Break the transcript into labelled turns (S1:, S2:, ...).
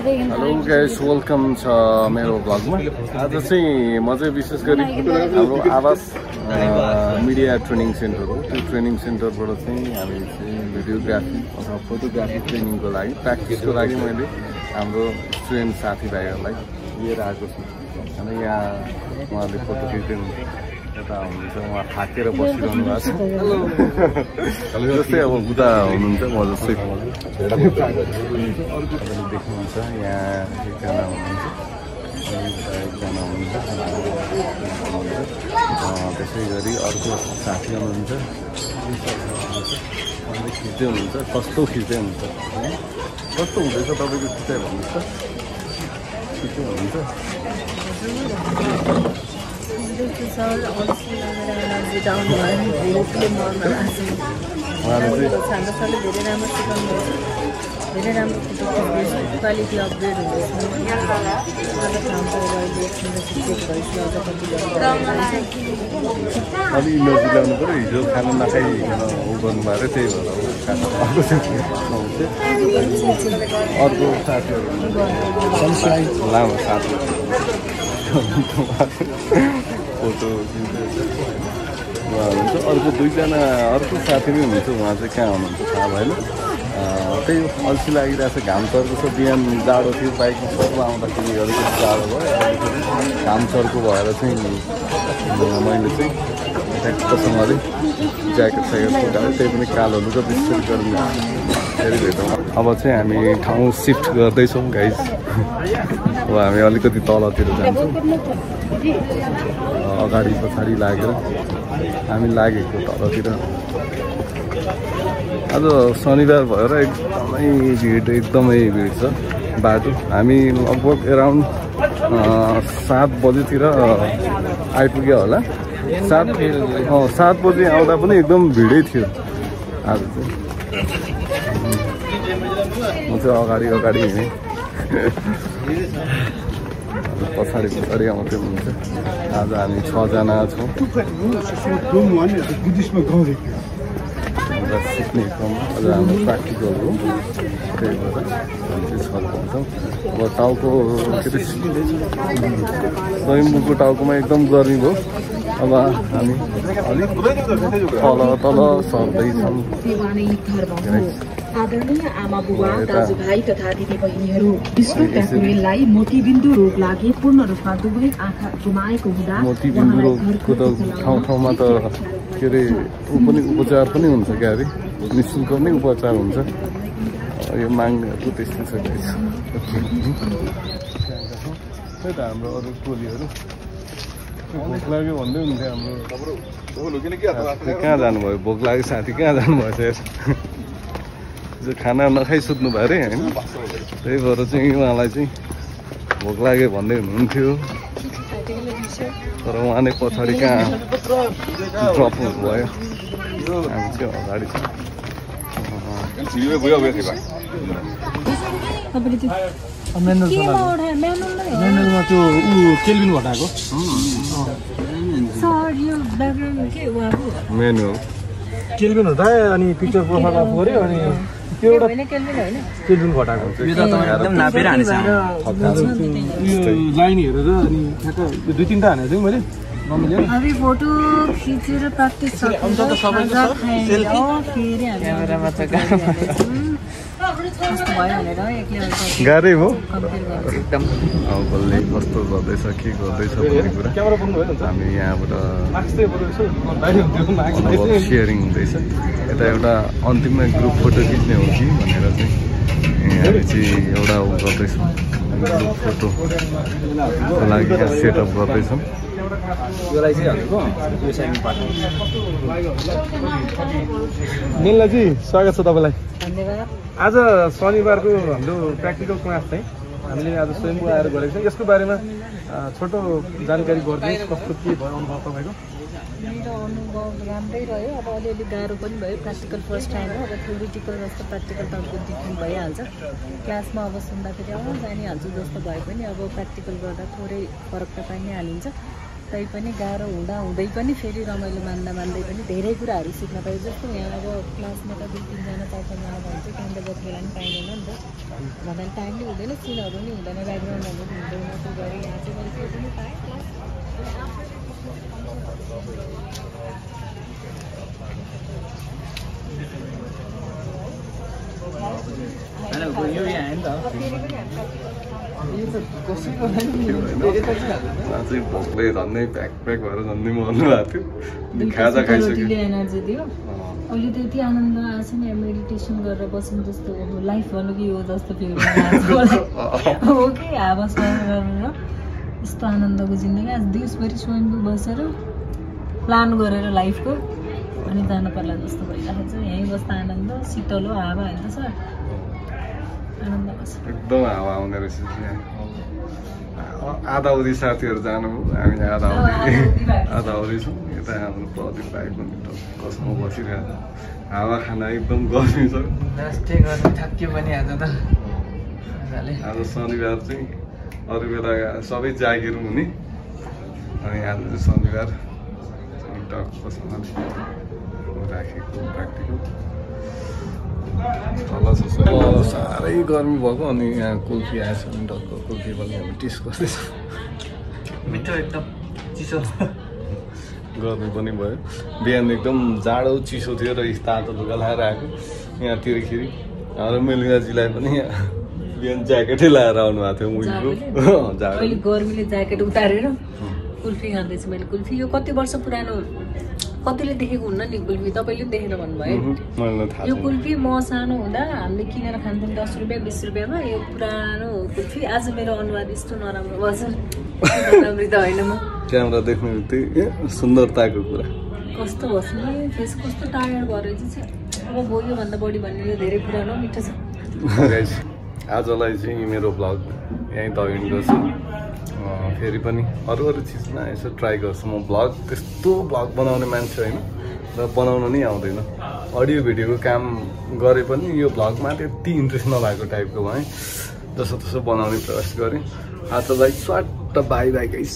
S1: Hello guys, welcome छ मेरो ब्लगमा। आज चाहिँ म चाहिँ विशेष गरी हाम्रो आवास मिडिया ट्रेनिङ सेन्टर हो। त्यो ट्रेनिङ सेन्टरबाट चाहिँ हामी चाहिँ भिडियोग्राफी अथवा फोटोग्राफी ट्रेनिङको लागि प्र्याक्टिसको लागि मैले हाम्रो स्टुडेन्ट साथीभाइहरूलाई लिएर आएको छु। अनि यहाँ उहाँले फोटो खिच्दै यता हुनुहुन्छ, उहाँ थाकेर बसिरहनु भएको छ। जस्तै अब उता हुनुहुन्छ म जस्तै देख्नुहुन्छ। यहाँ एकजना हुनुहुन्छ, एकजना हुनुहुन्छ, त्यसै गरी अर्को साथी हुनुहुन्छ, खिच्दै हुनुहुन्छ। कस्तो खिच्दै हुनुहुन्छ, कस्तो हुँदैछ तपाईँको खिचाइ भन्नुहोस् त, खिच्दै हुनुहुन्छ।
S2: धेरै राम्रो क्वालिटी अपग्रेड हुँदैछ।
S1: अलि इनर्जी ल्याउनु पऱ्यो। हिजो खाना नखाइकन उ गर्नुभएको त्यही भएर अर्को साथीहरू लामो साथी फोटो हुनुहुन्छ। अर्को दुईजना अर्को साथी नै हुनुहुन्छ, उहाँ चाहिँ कहाँ हुनुहुन्छ थाहा भएन। त्यही अल्छी लागिरहेको छ, घाम चर्को छ। बिहान जाडो थियो, बाइकमा सर्को आउँदाखेरि अलिकति जाडो भयो। घाम चर्को भएर चाहिँ मैले चाहिँ ट्याक्कसँगले ज्याकेट स्याकेट फुटाएर त्यही पनि कालो लुगा बिस्कुट गर्नु फेरि भेटौँ। अब चाहिँ हामी ठाउँ सिफ्ट गर्दैछौँ गाइस। अब हामी अलिकति तलतिर जान्छौँ, अगाडि पछाडि लागेर हामी लागेको तलतिर। आज शनिबार भएर एकदमै भिड छ बाटो। हामी लगभग एराउन्ड 7 बजेतिर आइपुग्यो होला। 7 बजे आउँदा पनि एकदम भिडै थियो आज चाहिँ। म चाहिँ अगाडि हिँडेँ, पछाडि आउँदै हुनुहुन्छ। आज हामी 6 जना छौँ। सिक्ने क्रममा अझ हाम्रो प्र्याक्टिकल हो, त्यही भएर हामी चाहिँ छल पाउँछौँ। अब टाउको के अरे स्वयम्भूको टाउकोमा एकदम गर्मी भयो। अब हामी अलिक तल सर्दैछौँ।
S2: आदरणीय आमा बुबा दाजुभाइ तथा दिदी बहिनीहरू, विष्णु प्याकुरेललाई मोतीबिन्दु रोग लागि पूर्ण रूपमा दुवै आँखा गुमाएको हुँदा
S1: मोतीबिन्दु रोगको त ठाउँमा त के अरे उपचार पनि हुन्छ क्या अरे, निःशुल्क नै उपचार हुन्छ। यो माग्नेहरूको त्यस्तै छ। त्यही त हाम्रो अरू टोलीहरू भोक लाग्यो भन्दै हुन्थ्यो। हाम्रो कहाँ जानुभयो, भोक लाग्यो साथी कहाँ जानुभयो चाहिँ खाना नखाइ सुत्नु भयो अरे होइन। त्यही भएर चाहिँ उहाँलाई चाहिँ भोक लाग्यो भन्दै हुनुहुन्थ्यो, तर उहाँ नै पछाडि कहाँ ड्रप हुनुभयो। हामी चाहिँ अगाडि छ।
S3: म्यानुअलमा त्यो केल्भिन घटाएको
S1: मेनुअल
S3: केल्भिन हटायो अनि पिक्चर प्रोफाइल अफ गऱ्यो अनि त्यो एउटा केल्भिन घटाएको लाइन हेरेर अनि ठ्याक्क 2-3टा हानेको थिएँ मैले।
S2: अभी फोटो खिचेर प्र्याक्टिस
S1: गाह्रै हो एकदम। अब कसले कस्तो गर्दैछ के गर्दैछ भन्ने कुरा हामी यहाँबाट सेयरिङ हुँदैछ। यता एउटा अन्तिममा ग्रुप फोटो खिच्ने हो कि भनेर चाहिँ हामी चाहिँ एउटा गर्दैछौँ, ग्रुप फोटोको लागि सेटअप गर्दैछौँ।
S3: मेनलाई चाहिँ स्वागत छ तपाईँलाई।
S2: धन्यवाद।
S3: आज शनिबारको हाम्रो प्र्याक्टिकल क्लास चाहिँ हामीले आज स्वयम्भू आएर गरेको छौँ। यसको बारेमा छोटो जानकारी गरिदिनुहोस्, कस्तो के भयो अनुभव तपाईँको?
S2: मेरो अनुभव राम्रै रह्यो। अब अलिअलि गाह्रो पनि भयो, प्र्याक्टिकल फर्स्ट टाइम हो। अब थ्योरिटिकल जस्तो प्र्याक्टिकल त अर्को देखिनु भइहाल्छ। क्लासमा अब सुन्दाखेरि जानिहाल्छु जस्तो भए पनि अब प्र्याक्टिकल गर्दा थोरै फरक त पाइ नै हालिन्छ। पनि गाह्रो हुँदा हुँदै पनि फेरि रमाइलो मान्दा मान्दै पनि धेरै कुराहरू सिक्न पायो। जस्तो यहाँ अब क्लासमा त 2-3 जना 4-5 जना भन्छ टाइमले जति बेला पनि पाइँदैन नि त, भन्दा टाइमले हुँदैन, सिनहरू पनि हुँदैन, ब्याकग्राउन्डहरू पनि हुँदैन, त्यो गरेर यहाँ चाहिँ मैले त्यो पनि पाएँ।
S1: भोकले झन्नै प्याक प्याक भएर झन्नै मर्नु भएको थियो, खाजा खाइसक्यो।
S2: एनर्जी दियो अहिले त्यति आनन्द आएछ नि, मेडिटेसन गरेर बस्नु जस्तो लाइफ भन्नु कि हो जस्तो फिल हो कि हावा सहर गरेर यस्तो आनन्दको जिन्दगी आज दिवसभरि स्वयम्भू बसेर प्लान गरेर लाइफको अनि जानु पर्ला जस्तो भइरहेको छ। यहीँ बस्दा आनन्द, शीतल हो, हावा होइन त सर, आनन्द बस्छ
S1: एकदम हावा आउने रहेछ। आधा अवधि साथीहरू जानु, हामी आधा अवधि छौँ। यता हाम्रो प्रदीप भाइ पनि कसमा बसिरहेको छ, हावा खाना एकदम गर्मी छ।
S3: थाक्यो पनि आज त
S1: आज शनिबार चाहिँ अरू बेला सबै जागिर हुने, अनि आज चाहिँ शनिबार टक्कसँगले राखेको प्र्याक्टिकल तल छ। साह्रै गर्मी भएको, अनि यहाँ कुल्फी आएछ भने टक्क कुल्फी पनि हामी टेस्ट गर्दैछौँ।
S3: मिठो एकदम चिसो
S1: गर्मी पनि भयो। बिहान एकदम जाडो चिसो थियो र तातो लुगा लगाएर आएको यहाँतिरखेरि। हाम्रो मेलिनाजीलाई पनि बिहान ज्याकेटै लगाएर आउनु भएको थियो मुइको जाडो।
S2: अहिले गर्मीले ज्याकेट उतारेर कुल्फी खाँदैछु मैले। कुल्फी यो कति वर्ष पुरानो, कतिले देखेको हुन्न नि कुल्फी, तपाईँले पनि देखेर भन्नुभयो। यो कुल्फी म सानो हुँदा हामीले किनेर खान्थ्यौँ 10 रुपियाँ 20 रुपियाँमा। यो पुरानो कुल्फी आज मेरो अनुहार यस्तो नराम्रो बस्छ, राम्रो त होइन। म
S1: क्यामेरा देख्ने बित्तिकै सुन्दरताको कुरा
S2: कस्तो बस्नु, फेस कस्तो टायर्ड भएर चाहिँ अब भयो योभन्दा बढी भन्ने यो धेरै पुरानो मिठो छ।
S1: आजलाई चाहिँ मेरो भ्लग यहीँ त एन्ड गर्छु। फेरि पनि अरू चिजमा यसो ट्राई गर्छु। म भ्लग त्यस्तो भ्लग बनाउने मान्छे होइन र बनाउन नै आउँदैन। अडियो भिडियोको काम गरे पनि यो भ्लगमा त्यति इन्ट्रेस्ट नभएको टाइपको भएँ, जसो तसो बनाउने प्रयास गरेँ। आजलाई स्वाट बाई बाई गाइस।